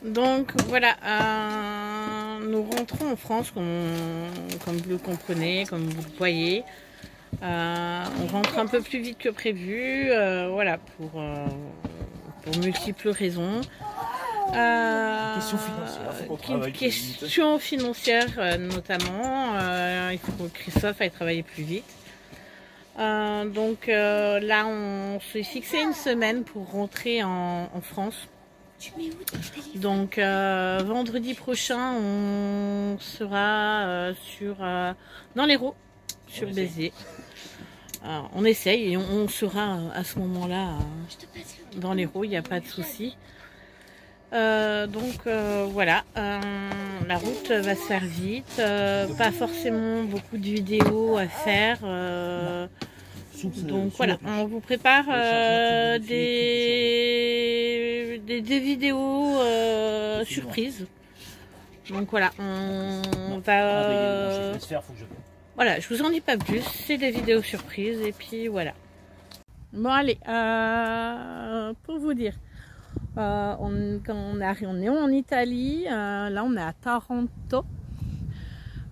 Donc voilà, nous rentrons en France, comme vous le comprenez, comme vous le voyez. On rentre un peu plus vite que prévu, voilà, pour multiples raisons. Question financière notamment, il faut que Christophe aille travailler plus vite. Donc là, on s'est fixé une semaine pour rentrer en France. Donc vendredi prochain, on sera dans l'Hérault, sur Béziers. On essaye et on sera à ce moment-là dans l'Hérault, il n'y a pas de souci. Donc voilà, la route va se faire vite, pas forcément beaucoup de vidéos à faire. Donc voilà, on vous prépare des vidéos surprises. Donc voilà, on va... Voilà, je vous en dis pas plus, c'est des vidéos surprises et puis voilà. Bon allez, pour vous dire, quand on est en Italie, là on est à Taranto.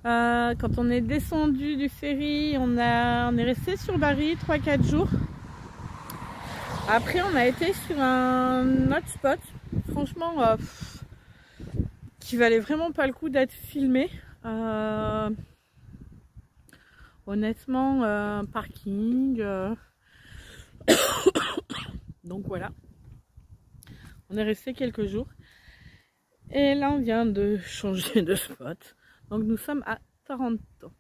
Quand on est descendu du ferry, on est resté sur Bari 3-4 jours. Après on a été sur un autre spot, franchement qui valait vraiment pas le coup d'être filmé. Honnêtement, parking. Donc voilà. On est resté quelques jours. Et là on vient de changer de spot. Donc nous sommes à Taranto.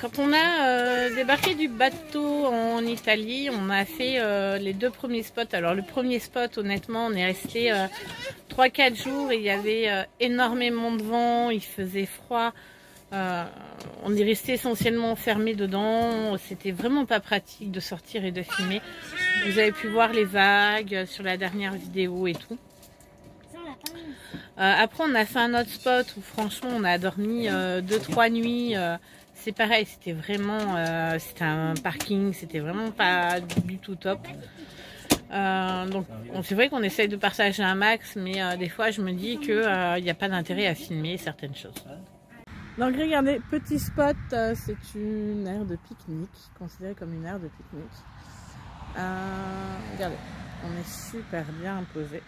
Quand on a débarqué du bateau en Italie, on a fait les 2 premiers spots. Alors le premier spot, honnêtement, on est resté 3-4 jours et il y avait énormément de vent, il faisait froid. On est resté essentiellement enfermé dedans. C'était vraiment pas pratique de sortir et de filmer. Vous avez pu voir les vagues sur la dernière vidéo et tout. Après, on a fait un autre spot où franchement, on a dormi 2-3 nuits. C'est pareil, c'était vraiment, c'était un parking, c'était vraiment pas du tout top. Donc c'est vrai qu'on essaye de partager un max, mais des fois je me dis qu'il n'y a pas d'intérêt à filmer certaines choses. Donc regardez, petit spot, c'est une aire de pique-nique, considérée comme une aire de pique-nique. Regardez, on est super bien posé.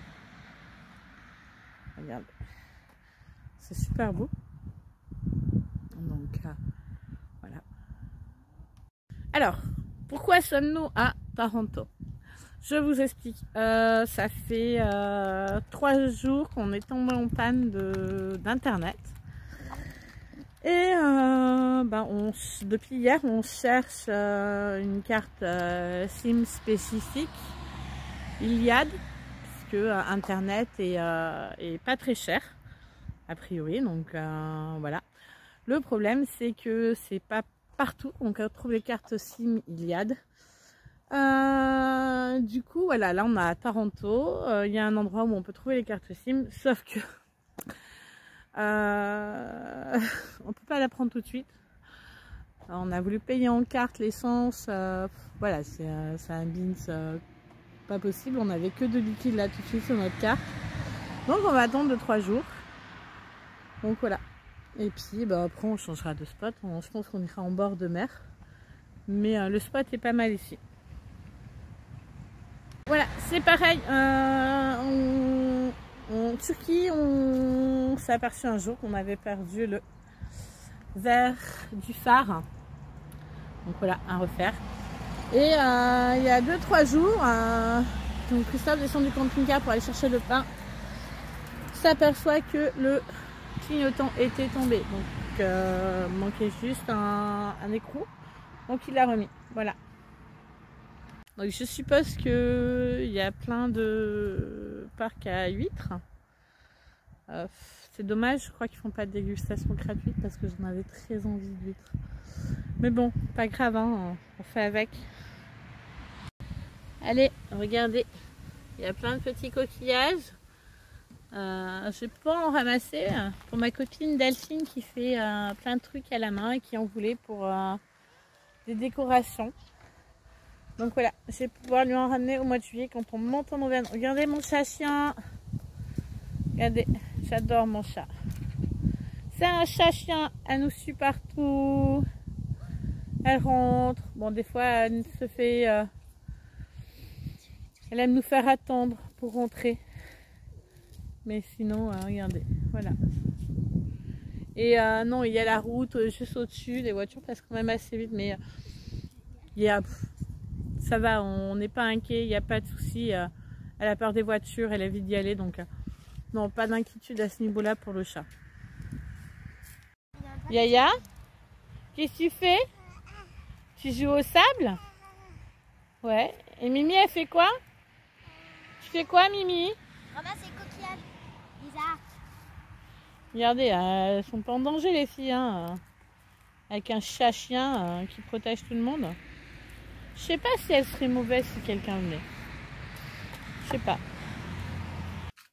Regardez, c'est super beau. Donc voilà. Alors, pourquoi sommes-nous à Taranto? Je vous explique. Ça fait 3 jours qu'on est tombé en panne d'internet. Et depuis hier, on cherche une carte SIM spécifique Iliad, puisque internet est pas très cher a priori. Donc voilà. Le problème, c'est que c'est pas partout qu'on trouve les cartes SIM Iliad. Du coup, voilà, là on est à Taranto. Il y a un endroit où on peut trouver les cartes SIM, sauf que on peut pas la prendre tout de suite. Alors, on a voulu payer en carte l'essence. Voilà, c'est un bins pas possible. On n'avait que de liquide là tout de suite sur notre carte. Donc on va attendre 2-3 jours. Donc voilà. Et puis après on changera de spot. Je pense qu'on ira en bord de mer. Mais le spot est pas mal ici. Voilà, c'est pareil. En Turquie, on s'est aperçu un jour qu'on avait perdu le verre du phare. Donc voilà, à refaire. Et il y a 2-3 jours, donc Christophe descend du camping-car pour aller chercher le pain. S'aperçoit que le clignotant était tombé. Donc manquait juste un écrou. Donc il l'a remis. Voilà. Donc je suppose qu'il y a plein de parcs à huîtres. C'est dommage, je crois qu'ils font pas de dégustation gratuite parce que j'en avais très envie d'huîtres. Mais bon, pas grave, hein, on fait avec. Allez, regardez, il y a plein de petits coquillages. Je vais pas en ramasser pour ma copine Delphine qui fait plein de trucs à la main et qui en voulait pour des décorations. Donc voilà, je vais pouvoir lui en ramener au mois de juillet quand on monte en Auvergne. Regardez mon chat-chien. Regardez, j'adore mon chat. C'est un chat-chien, elle nous suit partout. Elle rentre. Bon, des fois, elle se fait... elle aime nous faire attendre pour rentrer. Mais sinon, regardez, voilà. Et non, il y a la route juste au-dessus. Les voitures passent quand même assez vite, mais il y a... ça va, on n'est pas inquiet, il n'y a pas de souci. Elle a peur des voitures, elle a envie d'y aller, donc non, pas d'inquiétude à ce niveau-là pour le chat. Yaya, qu'est-ce que tu fais? Tu joues au sable? Ouais. Et Mimi, elle fait quoi? Tu fais quoi, Mimi? Ramasse les coquillages. Bizarre. Regardez, elles sont pas en danger, les filles, hein, avec un chat-chien qui protège tout le monde. Je sais pas si elle serait mauvaise si quelqu'un venait. Je sais pas.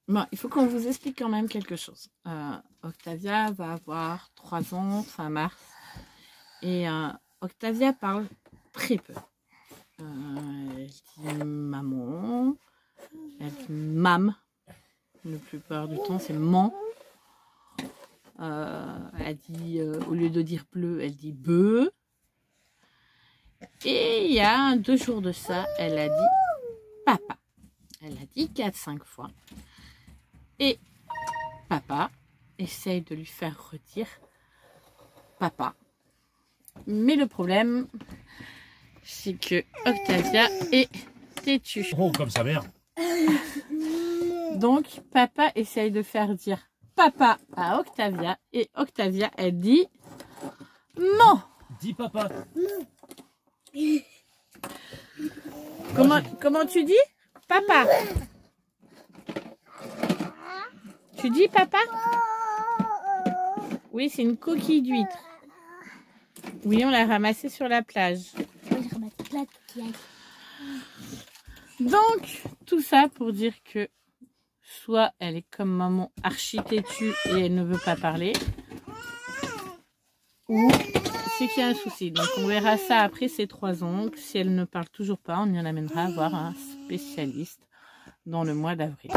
Bon, il faut qu'on vous explique quand même quelque chose. Octavia va avoir 3 ans fin mars. Et Octavia parle très peu. Elle dit maman. Elle dit mam. La plupart du temps, c'est man. Elle dit, au lieu de dire bleu, elle dit beu. Et il y a 2 jours de ça, elle a dit papa. Elle a dit 4-5 fois. Et papa essaye de lui faire redire papa. Mais le problème, c'est que Octavia est têtue. Oh, comme sa mère. Donc, papa essaye de faire dire papa à Octavia. Et Octavia, elle dit non. Dis papa. Comment tu dis? Papa. Tu dis papa? Oui, c'est une coquille d'huître. Oui, on l'a ramassée sur la plage. Donc, tout ça pour dire que soit elle est comme maman archi têtue et elle ne veut pas parler, ou c'est qu'il y a un souci. Donc on verra ça après ses 3 ans. Si elle ne parle toujours pas, on y en amènera voir un spécialiste dans le mois d'avril.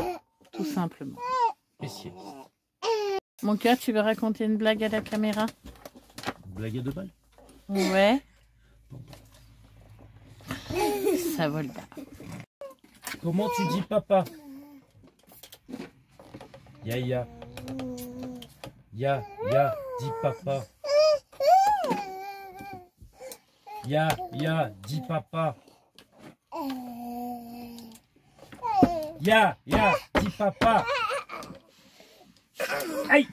Tout simplement. Spécialiste. Mon cœur, tu veux raconter une blague à la caméra? Une blague à 2 balles? Ouais. Ça vole pas. Comment tu dis papa? Yaya. Ya, dis papa. Ya, dis papa. Ya, dis papa. Aïe!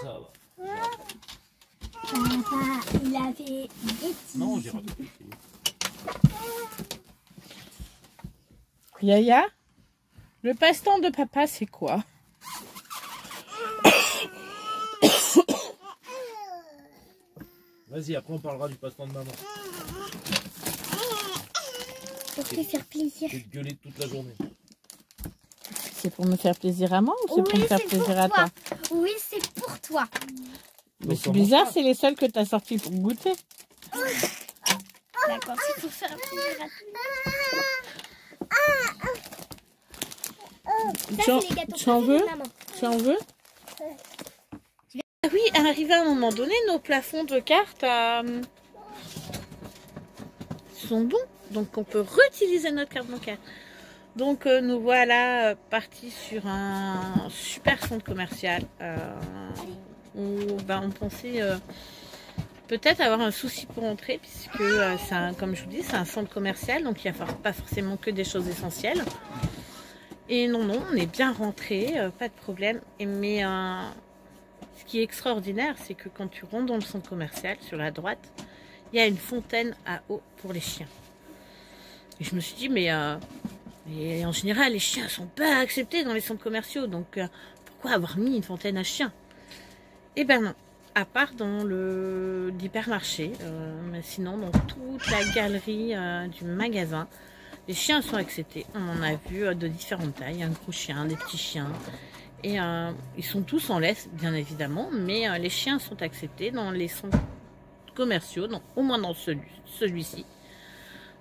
Ça va. Il avait des Non, j'ai raté. Yaya, le passe-temps de papa, c'est quoi? Vas-y, après on parlera du passe-temps de maman. pour te faire plaisir. Je vais te gueuler toute la journée. C'est pour me faire plaisir à moi ou c'est pour me faire plaisir à toi? Oui, c'est pour toi. Mais c'est bizarre, c'est les seuls que tu as sortis pour goûter. D'accord, c'est pour faire plaisir à toi. Tu en veux? Tu en veux? Ah oui, arrivé à un moment donné, nos plafonds de cartes sont bons. Donc on peut réutiliser notre carte bancaire. Donc nous voilà partis sur un super centre commercial où on pensait peut-être avoir un souci pour entrer, puisque comme je vous dis, c'est un centre commercial, donc il n'y a pas forcément que des choses essentielles. Et non, on est bien rentré, pas de problème. Mais ce qui est extraordinaire, c'est que quand tu rentres dans le centre commercial, sur la droite, il y a une fontaine à eau pour les chiens. Et je me suis dit, mais en général, les chiens ne sont pas acceptés dans les centres commerciaux, donc pourquoi avoir mis une fontaine à chiens? Eh ben non, à part dans l'hypermarché, mais sinon dans toute la galerie du magasin, les chiens sont acceptés. On en a vu de différentes tailles, un gros chien, des petits chiens, et ils sont tous en laisse, bien évidemment, mais les chiens sont acceptés dans les centres commerciaux, au moins dans celui-ci.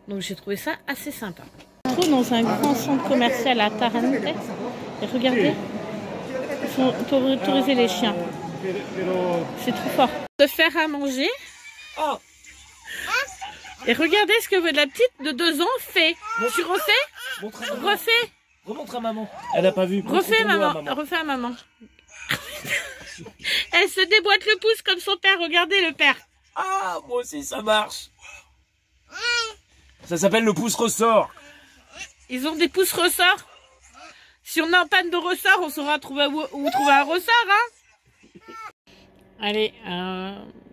Donc j'ai trouvé ça assez sympa. On se trouve dans un grand centre commercial à Tarente, et regardez, ils sont autorisés les chiens. C'est trop fort. De faire à manger. Oh. Et regardez ce que la petite de 2 ans fait. Tu refais? Refais. Remontre à maman. Elle n'a pas vu. Refais maman. Refais à maman. Elle se déboîte le pouce comme son père. Regardez le père. Ah, moi aussi ça marche. Ça s'appelle le pouce ressort. Ils ont des pouces ressorts. Si on est en panne de ressort, on saura trouver où trouver un ressort, hein. Allez,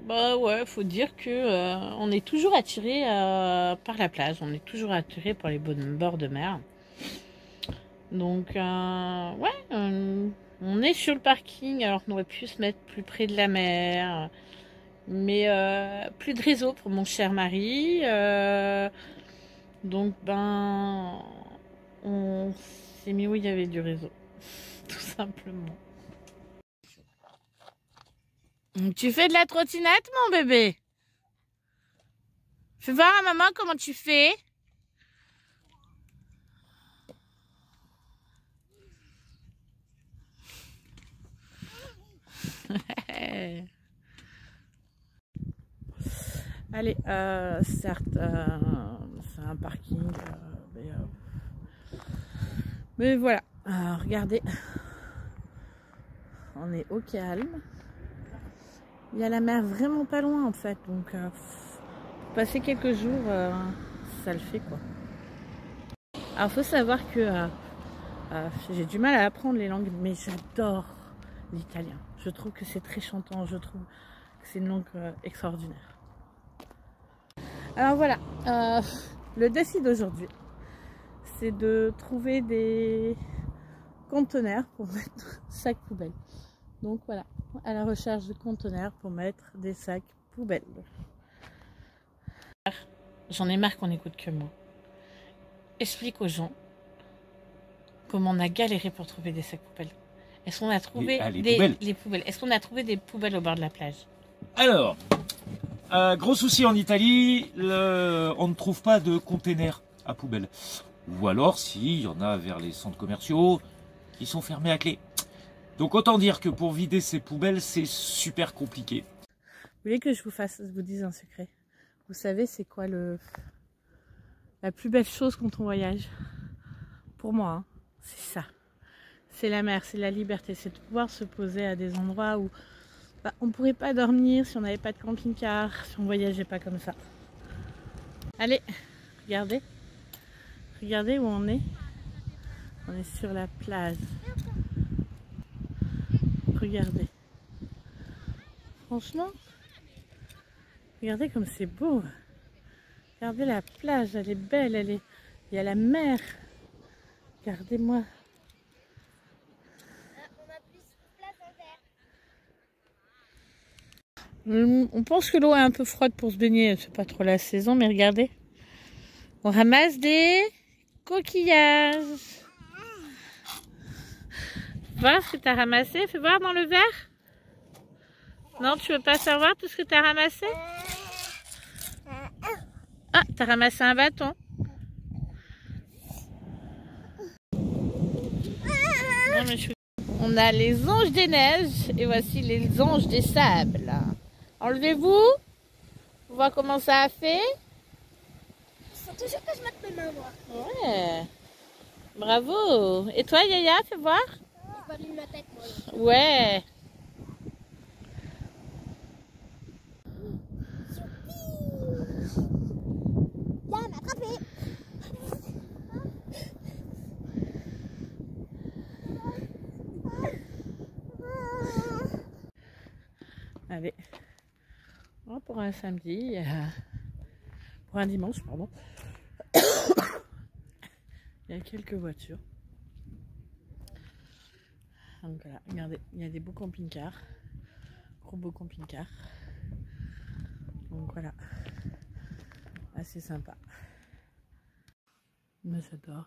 bah ouais, faut dire que on est toujours attiré par la plage. On est toujours attiré par les bords de mer. Donc, ouais, on est sur le parking. Alors qu'on aurait pu se mettre plus près de la mer. Mais plus de réseau pour mon cher mari. Donc, ben, on s'est mis où il y avait du réseau. Tout simplement. Tu fais de la trottinette, mon bébé? Fais voir à maman comment tu fais. Allez, certes, c'est un parking, mais voilà, regardez, on est au calme. Il y a la mer vraiment pas loin en fait, donc passer quelques jours, ça le fait quoi. Alors faut savoir que j'ai du mal à apprendre les langues, mais j'adore l'italien. Je trouve que c'est très chantant, je trouve que c'est une langue extraordinaire. Alors voilà, le défi d'aujourd'hui, c'est de trouver des conteneurs pour mettre sacs poubelles. Donc voilà, à la recherche de conteneurs pour mettre des sacs poubelles. J'en ai marre qu'on n'écoute que moi. Explique aux gens comment on a galéré pour trouver des sacs poubelles. Est-ce qu'on a trouvé les poubelles? Est-ce qu'on a trouvé des poubelles au bord de la plage? Alors, gros souci en Italie, on ne trouve pas de containers à poubelles. Ou alors, s'il y en a vers les centres commerciaux qui sont fermés à clé. Donc autant dire que pour vider ces poubelles, c'est super compliqué. Vous voulez que je vous dise un secret? Vous savez c'est quoi la plus belle chose quand on voyage? Pour moi, hein, c'est ça. C'est la mer, c'est la liberté, c'est de pouvoir se poser à des endroits où on ne pourrait pas dormir si on n'avait pas de camping-car, si on ne voyageait pas comme ça. Allez, regardez. Regardez où on est. On est sur la plage. Regardez. Franchement, regardez comme c'est beau. Regardez la plage, elle est belle, il y a la mer. Regardez-moi. On pense que l'eau est un peu froide pour se baigner, c'est pas trop la saison, mais regardez. On ramasse des coquillages. Voir ce que tu as ramassé. Fais voir dans le verre. Non, tu veux pas savoir tout ce que tu as ramassé? Ah, tu as ramassé un bâton. Non, mais on a les anges des neiges et voici les anges des sables. Enlevez-vous. On voit comment ça a fait. Il faut toujours que je mette mes mains, moi. Ouais. Bravo. Et toi, Yaya, fais voir. Je vais ma tête, moi. Ouais. Allez. Oh, pour un samedi, pour un dimanche, pardon. Il y a quelques voitures. Donc voilà, regardez, il y a des beaux camping-cars. Gros beaux camping-cars. Donc voilà. Assez sympa. Mais j'adore.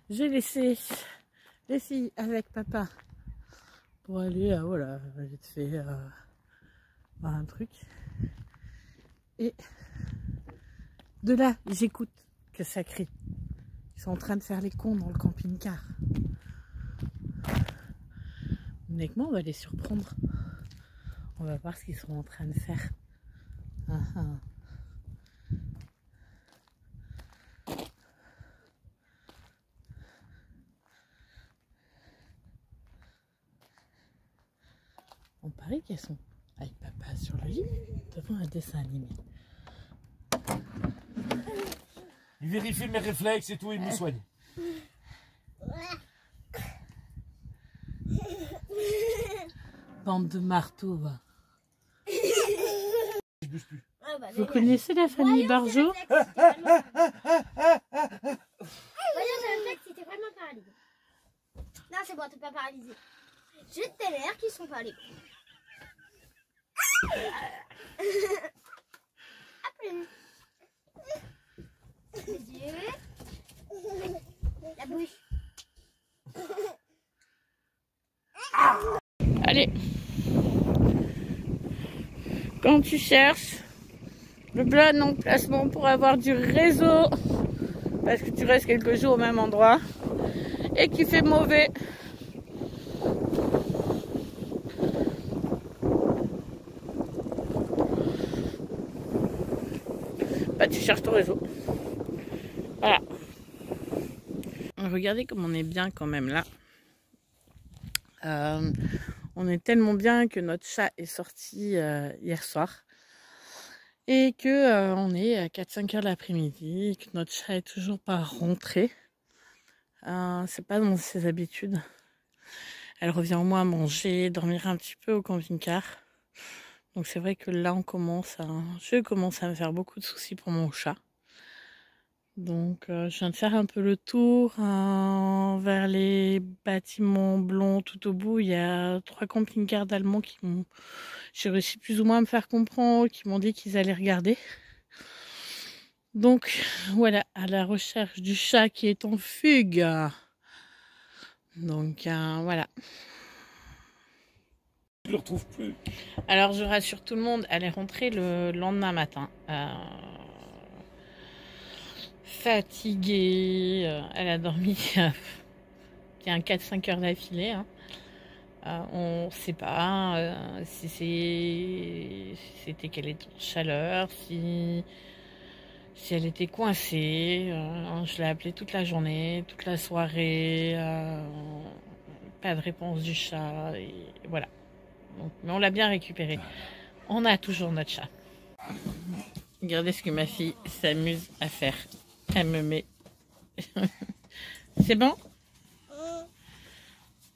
J'ai laissé les filles avec papa pour aller, voilà, vite fait voir un truc. Et de là, j'écoute que ça crie. Ils sont en train de faire les cons dans le camping-car. Honnêtement, on va les surprendre. On va voir ce qu'ils sont en train de faire. Ah, ah. On parie qu'elles sont avec papa sur le lit devant un dessin animé. Il vérifie mes réflexes et tout, il me soigne. Bande de marteaux, va. Je bouge plus. Vous connaissez la famille Barjot? Voyons, c'était vraiment paralysé. Non, c'est bon, t'es pas paralysé. J'ai tes nerfs qui sont paralysés. Les yeux. La bouche. Allez. Quand tu cherches le bon emplacement pour avoir du réseau, parce que tu restes quelques jours au même endroit et qu'il fait mauvais, bah tu cherches ton réseau. Voilà. Regardez comme on est bien quand même là. On est tellement bien que notre chat est sorti hier soir et que on est à 4-5 heures de l'après-midi, que notre chat est toujours pas rentré. C'est pas dans ses habitudes. Elle revient au moins à manger, dormir un petit peu au camping-car. Donc c'est vrai que là je commence à me faire beaucoup de soucis pour mon chat. Donc je viens de faire un peu le tour vers les bâtiments blonds tout au bout. Il y a 3 camping-cars d'Allemands j'ai réussi plus ou moins à me faire comprendre, qui m'ont dit qu'ils allaient regarder. Donc voilà, à la recherche du chat qui est en fugue. Donc voilà. Je le retrouve plus. Alors je rassure tout le monde, elle est rentrée le lendemain matin. Fatiguée, elle a dormi il y a 4-5 heures d'affilée. Hein. On ne sait pas si c'était qu'elle était en chaleur, si elle était coincée. Je l'ai appelée toute la journée, toute la soirée. Pas de réponse du chat. Et voilà. Donc, mais on l'a bien récupéré. On a toujours notre chat. Regardez ce que ma fille s'amuse à faire. Elle me met. C'est bon?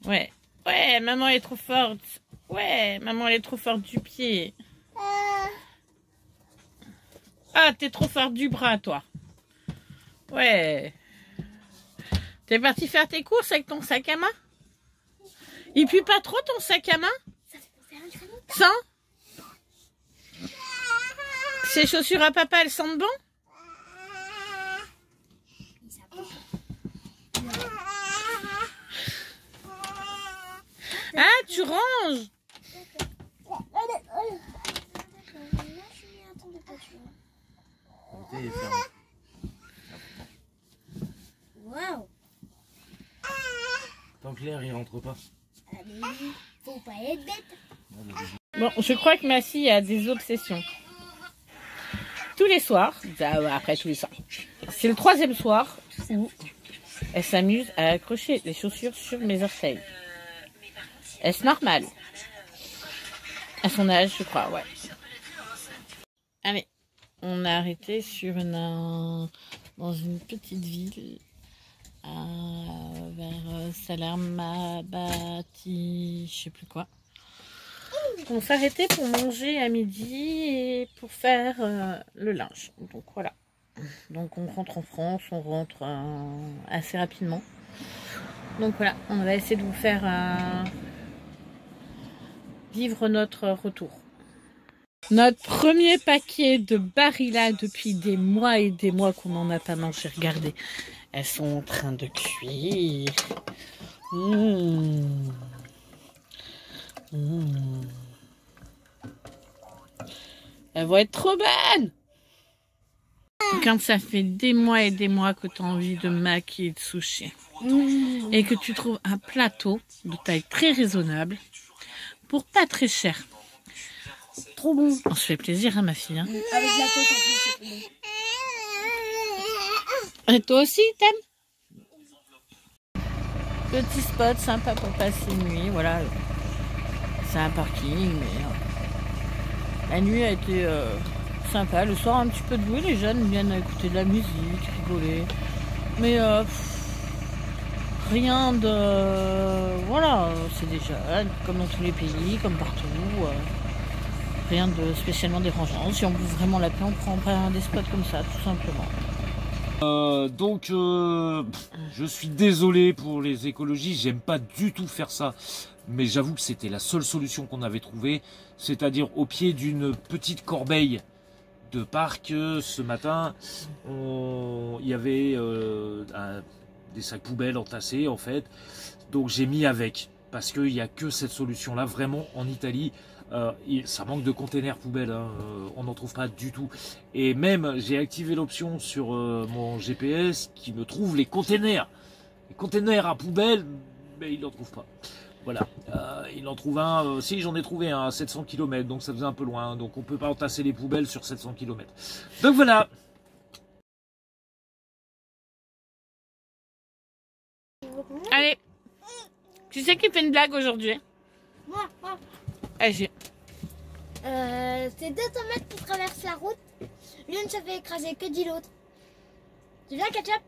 Ouais. Ouais, maman elle est trop forte. Ouais, maman elle est trop forte du pied. Ah, t'es trop forte du bras, toi. Ouais. T'es parti faire tes courses avec ton sac à main? Il pue pas trop ton sac à main? Sans? Ces chaussures à papa, elles sentent bon? Ah, tu ranges? Waouh! Tant que l'air il rentre pas. Allez, faut pas être bête. Bon, je crois que ma fille a des obsessions. Tous les soirs, après tous les soirs, c'est le 3e soir où elle s'amuse à accrocher les chaussures sur mes orteils. Est-ce normal? À son âge, je crois, ouais. Allez, on a arrêté dans une petite ville vers Salermabati, je sais plus quoi. On s'arrêtait pour manger à midi et pour faire le linge. Donc voilà. Donc on rentre en France, on rentre assez rapidement. Donc voilà, on va essayer de vous faire vivre notre retour. Notre premier paquet de Barilla depuis des mois et des mois qu'on n'en a pas mangé. Regardez, elles sont en train de cuire. Elles vont être trop bonnes. Quand ça fait des mois et des mois que tu as envie de maki et de sushi et que tu trouves un plateau de taille très raisonnable pour pas très cher. Trop bon. On se fait plaisir, hein, ma fille. Hein. Avec la sauce en plus, c'est bon. Et toi aussi, t'aimes? Petit spot sympa pour passer une nuit. Voilà, c'est un parking, mais la nuit a été sympa. Le soir, un petit peu de bruit. Les jeunes viennent écouter de la musique, rigoler. Mais rien de... Voilà, c'est des jeunes, comme dans tous les pays, comme partout. Rien de spécialement dérangeant. Si on veut vraiment la paix, on prend pas des spots comme ça, tout simplement. Je suis désolé pour les écologies, j'aime pas du tout faire ça. Mais j'avoue que c'était la seule solution qu'on avait trouvée. C'est-à-dire au pied d'une petite corbeille de parc. Ce matin, il y avait des sacs poubelles entassés en fait. Donc j'ai mis avec. Parce qu'il n'y a que cette solution-là, vraiment en Italie. Ça manque de containers poubelles, hein, on n'en trouve pas du tout. Et même, j'ai activé l'option sur mon GPS qui me trouve les containers. Les containers à poubelle, mais il n'en trouve pas. Voilà, il en trouve un, si j'en ai trouvé un à 700 km, donc ça faisait un peu loin. Donc on peut pas entasser les poubelles sur 700 km. Donc voilà. Allez, tu sais qui fait une blague aujourd'hui? Moi. Allez, C'est 2 tomates qui traversent la route. L'une se fait écraser, que dit l'autre? Tu viens, ketchup?